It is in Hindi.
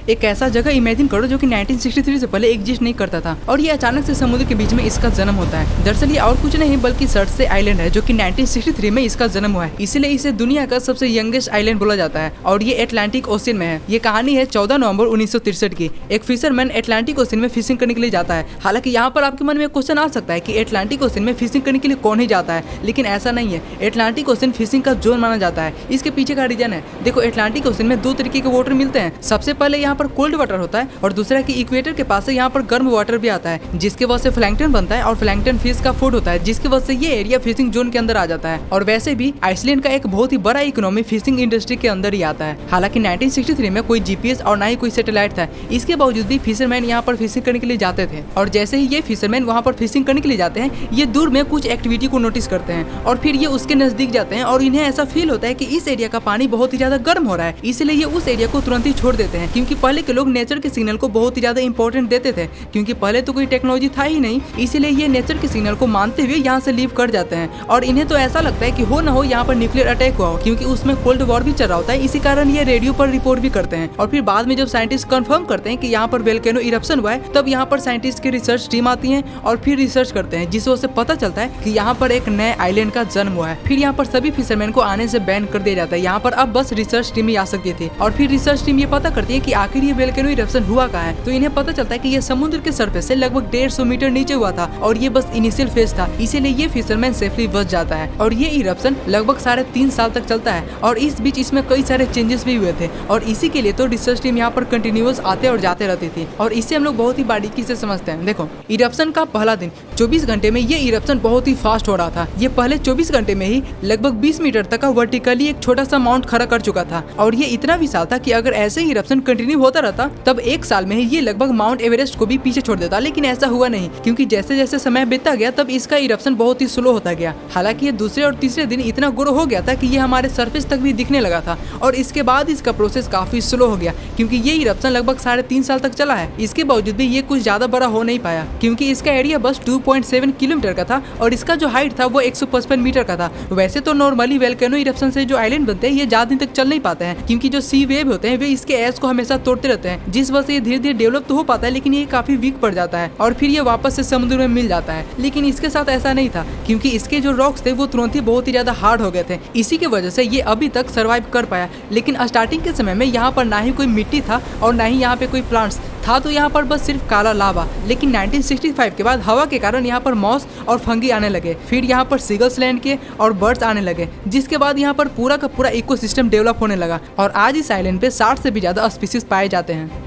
एक ऐसा जगह इमेजिन करो जो कि 1963 से पहले एग्जिस्ट नहीं करता था और ये अचानक से समुद्र के बीच में इसका जन्म होता है। दरअसल ये और कुछ नहीं बल्कि सर्टसे आइलैंड है जो कि 1963 में इसका जन्म हुआ है, इसलिए इसे दुनिया का सबसे यंगेस्ट आइलैंड बोला जाता है और ये अटलांटिक ओशियन में है। ये कहानी है 14 नवंबर 1963 की। एक फिशरमैन अटलांटिक ओशियन में फिशिंग करने के लिए जाता है। हालांकि यहाँ पर आपके मन में क्वेश्चन आ सकता है कि अटलांटिक ओशियन में फिशिंग करने के लिए कौन ही जाता है, लेकिन ऐसा नहीं है। अटलांटिक ओशियन फिशिंग का जोन माना जाता है। इसके पीछे का रीजन है, देखो अटलांटिक ओशियन में दो तरीके के वाटर मिलते हैं। सबसे पहले यहाँ पर कोल्ड वाटर होता है और दूसरा की इक्वेटर के पास से यहाँ पर गर्म वाटर भी आता है, जिसके वजह से प्लैंकटन बनता है और प्लैंकटन फिश का फूड होता है, जिसकी वजह से ये एरिया फिशिंग जोन के अंदर आ जाता है। और वैसे भी आइसलैंड का एक बहुत ही बड़ा इकोनॉमी फिशिंग इंडस्ट्री के अंदर ही आता है। हालांकि 1963 में कोई जीपीएस और ना ही कोई सैटेलाइट था, इसके बावजूद भी फिशरमैन यहाँ पर फिशिंग करने के लिए जाते थे। और जैसे ही ये फिशरमैन वहाँ पर फिशिंग करने के लिए जाते हैं, ये दूर में कुछ एक्टिविटी को नोटिस करते हैं और फिर ये उसके नजदीक जाते हैं और इन्हें ऐसा फील होता है कि इस एरिया का पानी बहुत ही ज्यादा गर्म हो रहा है, इसलिए ये उस एरिया को तुरंत ही छोड़ देते हैं। क्योंकि पहले के लोग नेचर के सिग्नल को बहुत ही ज्यादा इंपॉर्टेंट देते थे, क्योंकि पहले तो कोई टेक्नोलॉजी था ही नहीं, इसीलिए ये नेचर के सिग्नल को मानते हुए यहाँ से लीव कर जाते हैं। और इन्हें तो ऐसा लगता है कि हो ना हो यहाँ पर न्यूक्लियर अटैक हुआ हो, क्योंकि उसमें कोल्ड वॉर भी चल रहा होता है, इसी कारण ये रेडियो पर रिपोर्ट भी करते हैं। और फिर बाद में जब साइंटिस्ट कंफर्म करते हैं कि यहाँ पर वोल्केनो इरप्शन हुआ है, तब यहाँ पर साइंटिस्ट की रिसर्च टीम आती है और फिर रिसर्च करते हैं, जिस वजह से पता चलता है कि यहाँ पर एक नए आइलैंड का जन्म हुआ है। फिर यहाँ पर सभी फिशरमैन को आने से बैन कर दिया जाता है। यहाँ पर अब बस रिसर्च टीम ही आ सकती थी और फिर रिसर्च टीम ये पता करती है कि आखिर ये वोल्केनो इरप्शन हुआ कहाँ है। तो इन्हें पता चलता है कि ये समुद्र के सरफेस से लगभग 150 मीटर नीचे हुआ था और ये बस इनिशियल फेज था, इसीलिए ये फिशरमैन सेफली बच जाता है। और ये इरप्शन लगभग 3.5 साल तक चलता है और इस बीच इसमें कई सारे चेंजेस भी हुए थे और इसी के लिए तो रिसर्च टीम यहाँ पर कंटिन्यूअस आते और जाते रहती थी और इससे हम लोग बहुत ही बारीकी से समझते हैं। देखो इरप्शन का पहला दिन 24 घंटे में ये इरप्शन बहुत ही फास्ट हो रहा था। ये पहले 24 घंटे में ही लगभग 20 मीटर तक का वर्टिकली एक छोटा सा माउंट खड़ा कर चुका था और ये इतना विशाल था कि अगर ऐसे ही इरप्शन कंटिन्यू होता रहता तब एक साल में ही ये लगभग माउंट एवरेस्ट को भी पीछे छोड़ देता, लेकिन ऐसा हुआ नहीं, क्योंकि जैसे जैसे समय बीतता गया तब इसका इरप्शन बहुत ही स्लो होता गया। हालांकि ये दूसरे और तीसरे दिन इतना ग्रो हो गया था कि ये हमारे सरफेस तक भी दिखने लगा था और इसके बाद इसका प्रोसेस काफी स्लो हो गया, क्योंकि ये इरप्शन लगभग 3.5 साल तक चला है। इसके बावजूद भी ये कुछ ज्यादा बड़ा हो नहीं पाया, क्योंकि इसका एरिया बस 2.7 किलोमीटर का था और इसका जो हाइट था वो 155 मीटर का था। वैसे तो नॉर्मली वोल्केनो इरप्शन से जो आइलैंड बनते हैं ये ज्यादा दिन तक चल नहीं पाते हैं, क्योंकि जो सी वेव होते हैं वे इसके एज को हमेशा तोड़ते रहते हैं, जिस वजह से ये धीरे धीरे डेवलप तो हो पाता है, लेकिन ये काफी वीक पड़ जाता है और फिर ये वापस से समुद्र में मिल जाता है। लेकिन इसके साथ ऐसा नहीं था, क्योंकि इसके जो रॉक्स थे वो तुरंत ही बहुत ही ज्यादा हार्ड हो गए थे, इसी की वजह से ये अभी तक सर्वाइव कर पाया। लेकिन स्टार्टिंग के समय में यहाँ पर ना ही कोई मिट्टी था और ना ही यहाँ पे कोई प्लांट्स था, तो यहाँ पर बस सिर्फ काला लावा। लेकिन 1965 के बाद हवा के कारण यहाँ पर मॉस और फंगी आने लगे, फिर यहाँ पर सीगल्स लैंड के और बर्ड्स आने लगे, जिसके बाद यहाँ पर पूरा का पूरा इकोसिस्टम डेवलप होने लगा और आज इस आइलैंड पे 60 से भी ज्यादा स्पीसीज पाए जाते हैं।